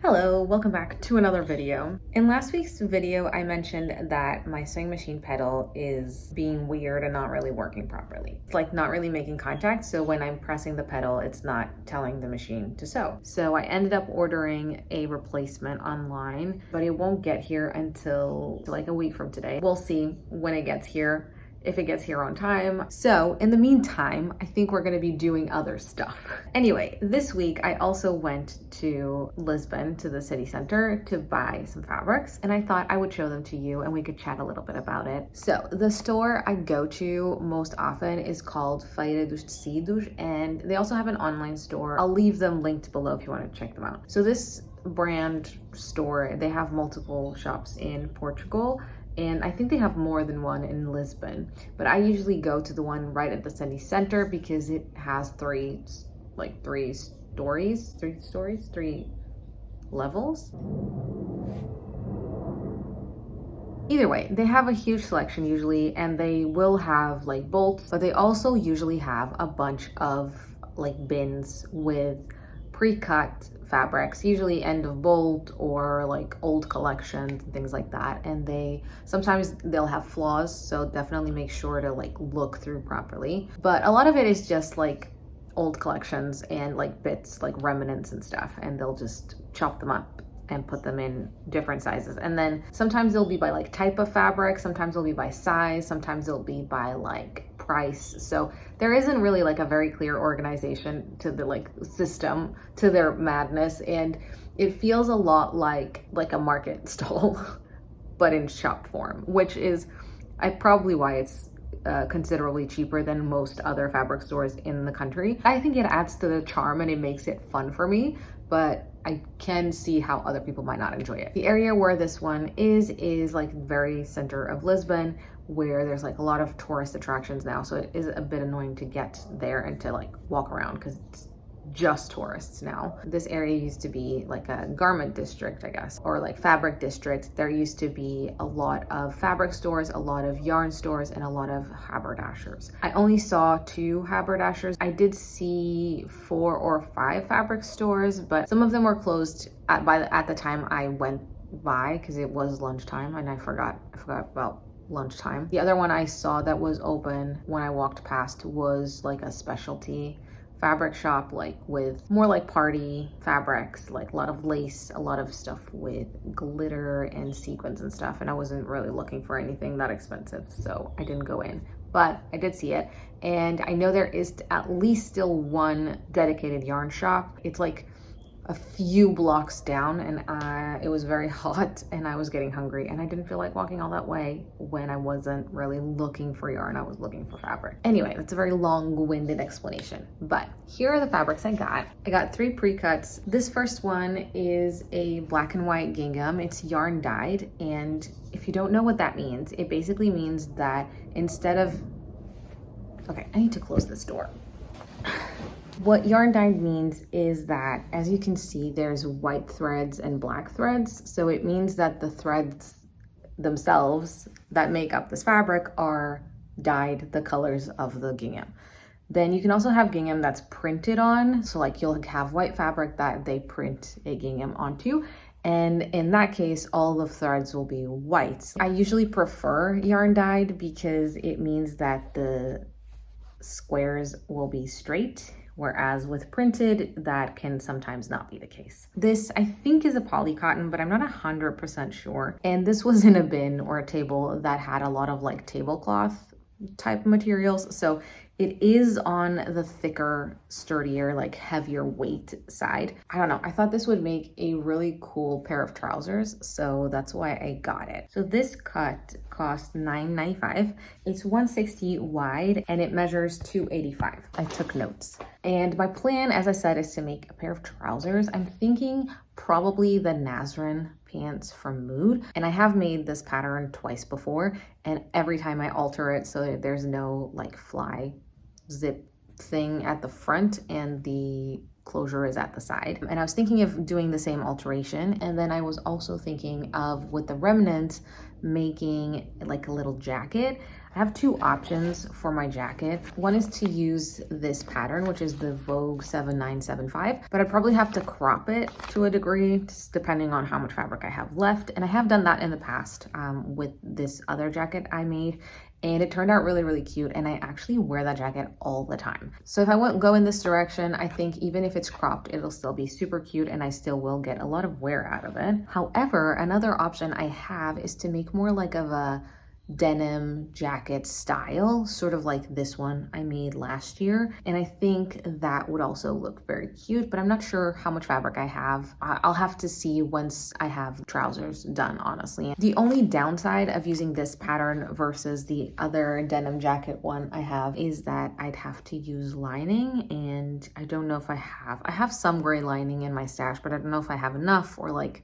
Hello, welcome back to another video. In last week's video, I mentioned that my sewing machine pedal is being weird and not really working properly. It's like not really making contact, so when I'm pressing the pedal, it's not telling the machine to sew. So I ended up ordering a replacement online, but it won't get here until like a week from today. We'll see when it gets here, if it gets here on time. So in the meantime, I think we're gonna be doing other stuff. Anyway, this week I also went to Lisbon, to the city center, to buy some fabrics, and I thought I would show them to you and we could chat a little bit about it. So the store I go to most often is called Feira dos Tecidos, and they also have an online store. I'll leave them linked below if you want to check them out. So this brand store, they have multiple shops in Portugal, and I think they have more than one in Lisbon, but I usually go to the one right at the city center because it has three levels. Either way, they have a huge selection usually, and they will have like bolts, but they also usually have a bunch of like bins with pre-cut fabrics, usually end of bolt or like old collections and things like that. And sometimes they'll have flaws, so definitely make sure to like look through properly. But a lot of it is just like old collections and like bits, like remnants and stuff, and they'll just chop them up and put them in different sizes. And then sometimes they'll be by like type of fabric, sometimes they'll be by size, sometimes they'll be by like price. So there isn't really like a very clear organization to the like system to their madness, and it feels a lot like a market stall but in shop form, which is probably why it's considerably cheaper than most other fabric stores in the country. I think it adds to the charm and it makes it fun for me, but I can see how other people might not enjoy it. The area where this one is like very center of Lisbon, where there's like a lot of tourist attractions now. So it is a bit annoying to get there and to like walk around because it's just tourists now. This area used to be like a garment district, I guess, or like fabric district. There used to be a lot of fabric stores, a lot of yarn stores, and a lot of haberdashers. I only saw 2 haberdashers. I did see 4 or 5 fabric stores, but some of them were closed at the time I went by because it was lunchtime and I forgot about lunchtime. The other one I saw that was open when I walked past was like a specialty fabric shop, like with more like party fabrics, like a lot of lace, a lot of stuff with glitter and sequins and stuff, and I wasn't really looking for anything that expensive, so I didn't go in, but I did see it. And I know there is at least still one dedicated yarn shop. It's like a few blocks down, and it was very hot and I was getting hungry and I didn't feel like walking all that way when I wasn't really looking for yarn. I was looking for fabric. Anyway, that's a very long-winded explanation, but here are the fabrics I got. I got 3 pre-cuts. This first one is a black and white gingham. It's yarn dyed, and if you don't know what that means, it basically means that instead of, okay, I need to close this door. What yarn dyed means is that, as you can see, there's white threads and black threads. So it means that the threads themselves that make up this fabric are dyed the colors of the gingham. Then you can also have gingham that's printed on. So like you'll have white fabric that they print a gingham onto. And in that case, all the threads will be white. I usually prefer yarn dyed because it means that the squares will be straight, whereas with printed, that can sometimes not be the case. This, I think, is a poly cotton, but I'm not 100% sure. And this was in a bin or a table that had a lot of like tablecloth type materials. So it is on the thicker, sturdier, like heavier weight side. I don't know, I thought this would make a really cool pair of trousers, so that's why I got it. So this cut cost $9.95. It's 160 wide and it measures 285. I took notes. And my plan, as I said, is to make a pair of trousers. I'm thinking probably the Nazarene pants from Mood. And I have made this pattern twice before, and every time I alter it so that there's no like fly zip thing at the front and the closure is at the side. And I was thinking of doing the same alteration, and then I was also thinking of, with the remnants, making like a little jacket. I have two options for my jacket. One is to use this pattern, which is the Vogue 7975, but I'd probably have to crop it to a degree, just depending on how much fabric I have left. And I have done that in the past with this other jacket I made, and it turned out really, really cute. And I actually wear that jacket all the time. So if I won't go in this direction, I think even if it's cropped, it'll still be super cute and I still will get a lot of wear out of it. However, another option I have is to make more like of a denim jacket style, sort of like this one I made last year. And I think that would also look very cute, but I'm not sure how much fabric I have. I'll have to see once I have trousers done, honestly. The only downside of using this pattern versus the other denim jacket one I have is that I'd have to use lining, and I don't know if I have some gray lining in my stash, but I don't know if I have enough, or like,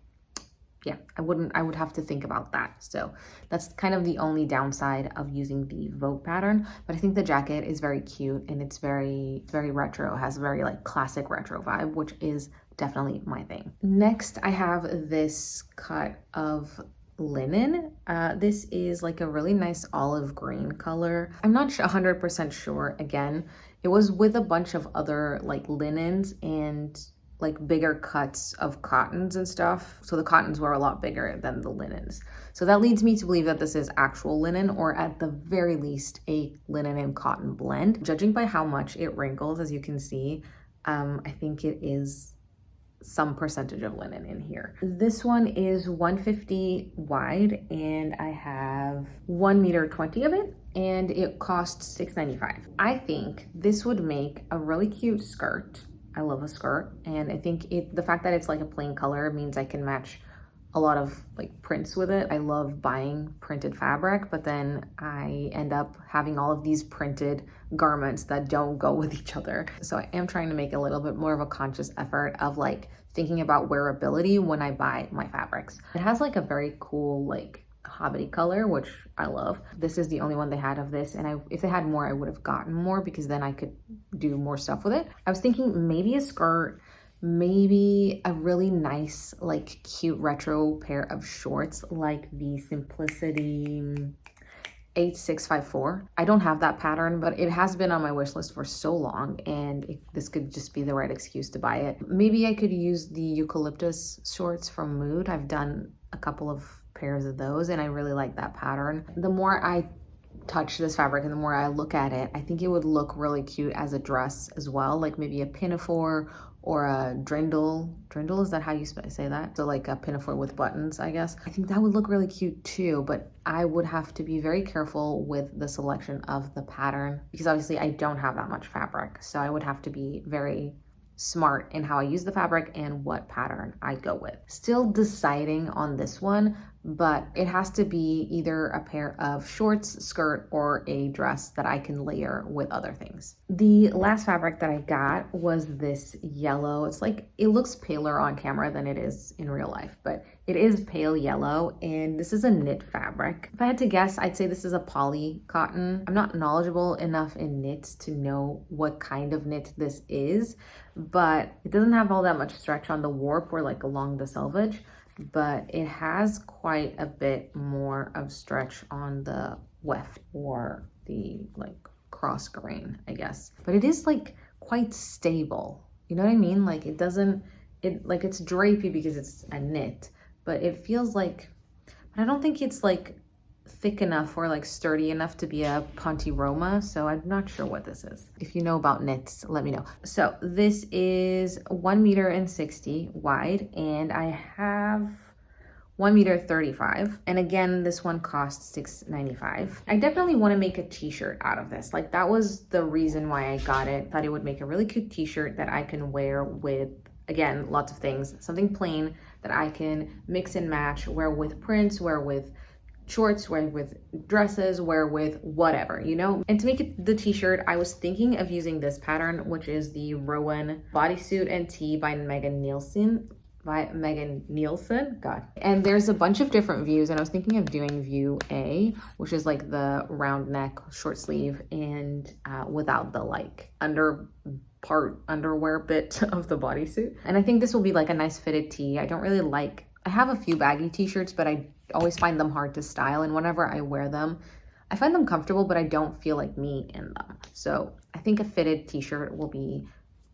yeah, I would have to think about that. So that's kind of the only downside of using the Vogue pattern. But I think the jacket is very cute and it's very retro, has a very like classic retro vibe, which is definitely my thing. Next, I have this cut of linen. This is like a really nice olive green color. I'm not 100% sure. Again, it was with a bunch of other like linens and like bigger cuts of cottons and stuff. So the cottons were a lot bigger than the linens. So that leads me to believe that this is actual linen, or at the very least a linen and cotton blend. Judging by how much it wrinkles, as you can see, I think it is some percentage of linen in here. This one is 150 wide and I have 1.20 meters of it, and it costs $6.95. I think this would make a really cute skirt. I love a skirt, and I think the fact that it's like a plain color means I can match a lot of like prints with it. I love buying printed fabric, but then I end up having all of these printed garments that don't go with each other. So I am trying to make a little bit more of a conscious effort of like thinking about wearability when I buy my fabrics. It has like a very cool like hobbity color, which I love. This is the only one they had of this, and if they had more, I would have gotten more because then I could do more stuff with it. I was thinking maybe a skirt, maybe a really nice like cute retro pair of shorts like the Simplicity 8654. I don't have that pattern, but it has been on my wish list for so long, and this could just be the right excuse to buy it. Maybe I could use the Eucalyptus shorts from Mood. I've done a couple of pairs of those and I really like that pattern. The more I touch this fabric and the more I look at it, I think it would look really cute as a dress as well, like maybe a pinafore or a drindle. Drindle, is that how you say that? So like a pinafore with buttons, I guess. I think that would look really cute too, but I would have to be very careful with the selection of the pattern because obviously I don't have that much fabric. So I would have to be very smart in how I use the fabric and what pattern I go with. Still deciding on this one, but it has to be either a pair of shorts, skirt, or a dress that I can layer with other things. The last fabric that I got was this yellow. It's like, it looks paler on camera than it is in real life, but it is pale yellow, and this is a knit fabric. If I had to guess, I'd say this is a poly cotton. I'm not knowledgeable enough in knits to know what kind of knit this is, but it doesn't have all that much stretch on the warp or like along the selvage, but it has quite a bit more of stretch on the weft or the like cross grain, I guess. But it is like quite stable. You know what I mean? Like it's drapey because it's a knit, but it feels like, but I don't think it's like thick enough or like sturdy enough to be a Ponte Roma, so I'm not sure what this is. If you know about knits, let me know. So this is 1.60 meters wide, and I have 1.35 meters. And again, this one costs $6.95. I definitely want to make a t-shirt out of this. Like that was the reason why I got it. Thought it would make a really cute t-shirt that I can wear with, again, lots of things. Something plain that I can mix and match, wear with prints, wear with shorts, wear with dresses, wear with whatever, you know? And to make it the t-shirt, I was thinking of using this pattern, which is the Rowan bodysuit and tee by Megan Nielsen. God. And there's a bunch of different views, and I was thinking of doing view A, which is like the round neck, short sleeve, and without the like underwear bit of the bodysuit. And I think this will be like a nice fitted tee. I have a few baggy t-shirts, but I always find them hard to style, and whenever I wear them, I find them comfortable, but I don't feel like me in them. So I think a fitted t-shirt will be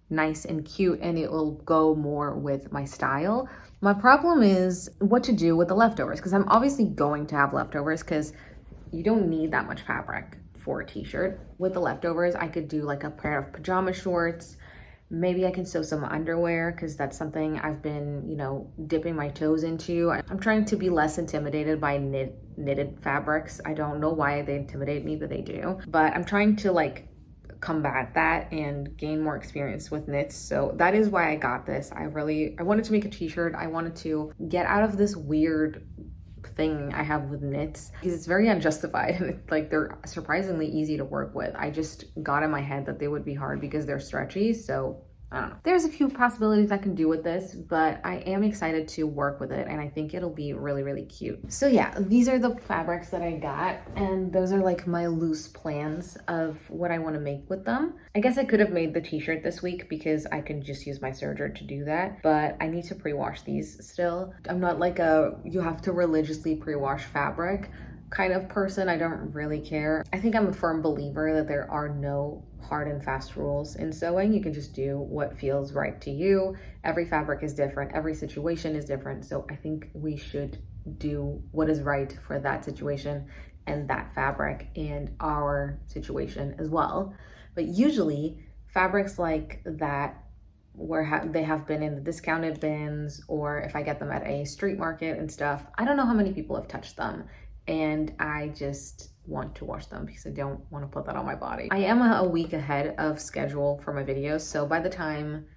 nice and cute, and it will go more with my style. My problem is what to do with the leftovers, because I'm obviously going to have leftovers because you don't need that much fabric for a t-shirt. With the leftovers, I could do like a pair of pajama shorts. Maybe I can sew some underwear because that's something I've been, you know, dipping my toes into. I'm trying to be less intimidated by knitted fabrics. I don't know why they intimidate me, but they do. But I'm trying to like combat that and gain more experience with knits. So that is why I got this. I wanted to make a t-shirt. I wanted to get out of this weird thing I have with knits because it's very unjustified, and it's like they're surprisingly easy to work with. I just got in my head that they would be hard because they're stretchy. So I don't know. There's a few possibilities I can do with this, but I am excited to work with it, and I think it'll be really, really cute. So yeah, these are the fabrics that I got, and those are like my loose plans of what I want to make with them. I guess I could have made the t-shirt this week because I can just use my serger to do that, but I need to pre-wash these still. I'm not like you have to religiously pre-wash fabric kind of person. I don't really care. I think I'm a firm believer that there are no hard and fast rules in sewing. You can just do what feels right to you. Every fabric is different. Every situation is different. So I think we should do what is right for that situation and that fabric and our situation as well. But usually fabrics like that where they have been in the discounted bins, or if I get them at a street market and stuff, I don't know how many people have touched them. And I just want to wash them because I don't want to put that on my body. I am a week ahead of schedule for my videos. So by the time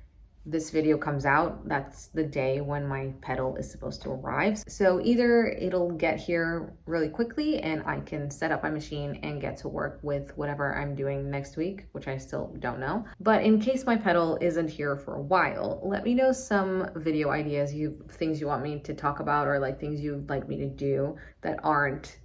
this video comes out, that's the day when my pedal is supposed to arrive. So either it'll get here really quickly and I can set up my machine and get to work with whatever I'm doing next week, which I still don't know. But in case my pedal isn't here for a while, let me know some video ideas, things you want me to talk about, or like things you'd like me to do that aren't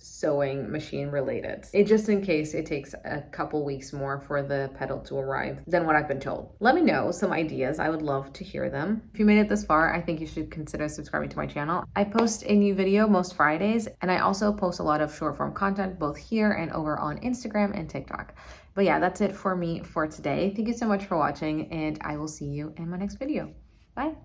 sewing machine related. Just in case it takes a couple weeks more for the pedal to arrive than what I've been told. Let me know some ideas. I would love to hear them. If you made it this far, I think you should consider subscribing to my channel. I post a new video most Fridays, and I also post a lot of short form content both here and over on Instagram and TikTok. But yeah, that's it for me for today. Thank you so much for watching, and I will see you in my next video. Bye.